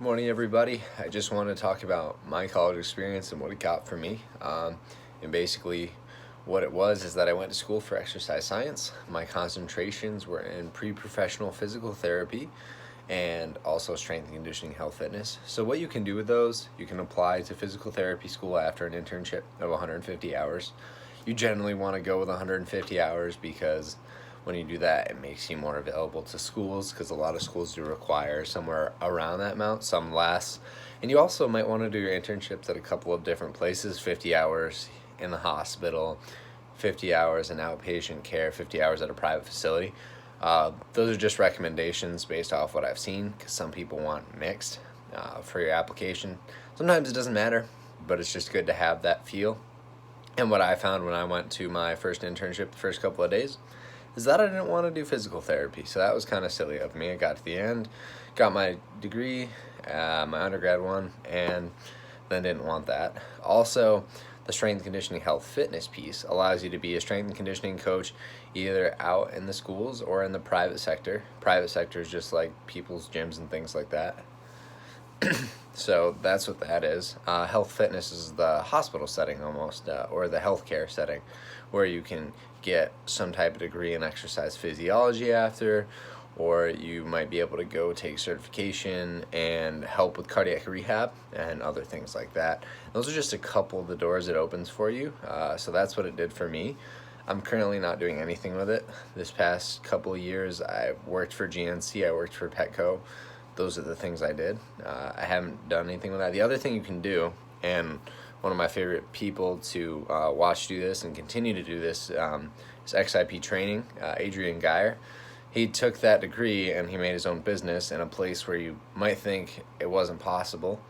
Morning, everybody. I just want to talk about my college experience and what it got for me. And basically, what it was is that I went to school for exercise science. My concentrations were in pre-professional physical therapy and also strength and conditioning, health, fitness. So what you can do with those, you can apply to physical therapy school after an internship of 150 hours. You generally want to go with 150 hours because when you do that, it makes you more available to schools, because a lot of schools do require somewhere around that amount, some less. And you also might want to do your internships at a couple of different places: 50 hours in the hospital, 50 hours in outpatient care, 50 hours at a private facility. Those are just recommendations based off what I've seen, because some people want mixed for your application. Sometimes it doesn't matter, but it's just good to have that feel. And what I found when I went to my first internship the first couple of days is that I didn't want to do physical therapy. So that was kind of silly of me. I got to the end, got my degree, my undergrad one, and then didn't want that. Also, the strength and conditioning, health, fitness piece allows you to be a strength and conditioning coach either out in the schools or in the private sector. Private sector is just like people's gyms and things like that. So that's what that is. Health fitness is the hospital setting almost, or the healthcare setting, where you can get some type of degree in exercise physiology after, or you might be able to go take certification and help with cardiac rehab and other things like that. Those are just a couple of the doors it opens for you. So that's what it did for me. I'm currently not doing anything with it. This past couple of years, I worked for GNC, I worked for Petco. Those are the things I did. I haven't done anything with that. The other thing you can do, and one of my favorite people to watch do this and continue to do this, is XIP Training, Adrian Geyer. He took that degree and he made his own business in a place where you might think it wasn't possible.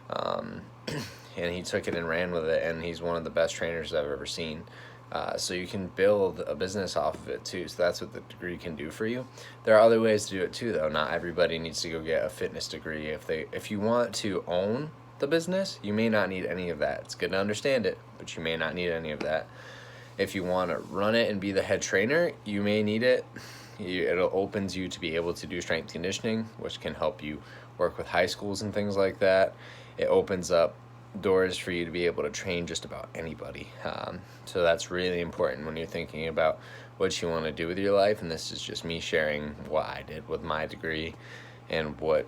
And he took it and ran with it, and he's one of the best trainers I've ever seen. So you can build a business off of it too. So that's what the degree can do for you. There are other ways to do it too, though. Not everybody needs to go get a fitness degree. If you want to own the business, you may not need any of that. It's good to understand it, but you may not need any of that. If you want to run it and be the head trainer, you may need it. It opens you to be able to do strength conditioning, which can help you work with high schools and things like that. It opens up doors for you to be able to train just about anybody. So that's really important when you're thinking about what you want to do with your life. And this is just me sharing what I did with my degree and what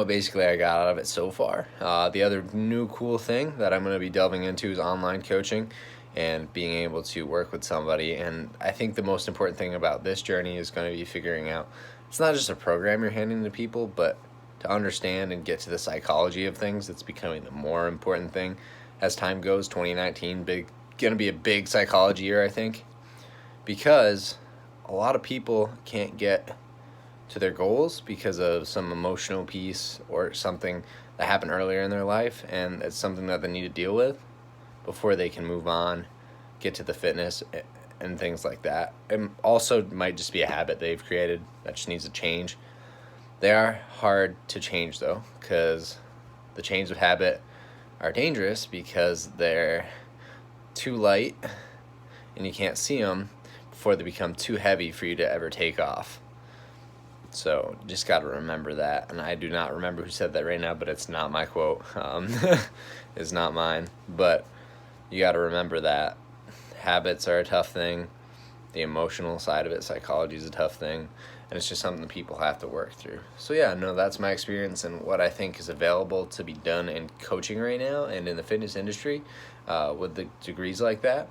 basically I got out of it so far. The other new cool thing that I'm going to be delving into is online coaching and being able to work with somebody. And I think the most important thing about this journey is going to be figuring out it's not just a program you're handing to people, but to understand and get to the psychology of things. It's becoming the more important thing as time goes. 2019 gonna be a big psychology year, I think, because a lot of people can't get to their goals because of some emotional piece or something that happened earlier in their life, and it's something that they need to deal with before they can move on, get to the fitness and things like that. And also might just be a habit they've created that just needs to change. They are hard to change, though, because the chains of habit are dangerous because they're too light and you can't see them before they become too heavy for you to ever take off. So just got to remember that. And I do not remember who said that right now, but it's not my quote. It's not mine. But you got to remember that habits are a tough thing. The emotional side of it, psychology, is a tough thing, and it's just something that people have to work through. So yeah, no, that's my experience and what I think is available to be done in coaching right now and in the fitness industry with the degrees like that.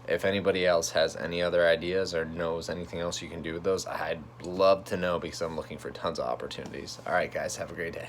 If anybody else has any other ideas or knows anything else you can do with those, I'd love to know, because I'm looking for tons of opportunities. All right, guys, have a great day.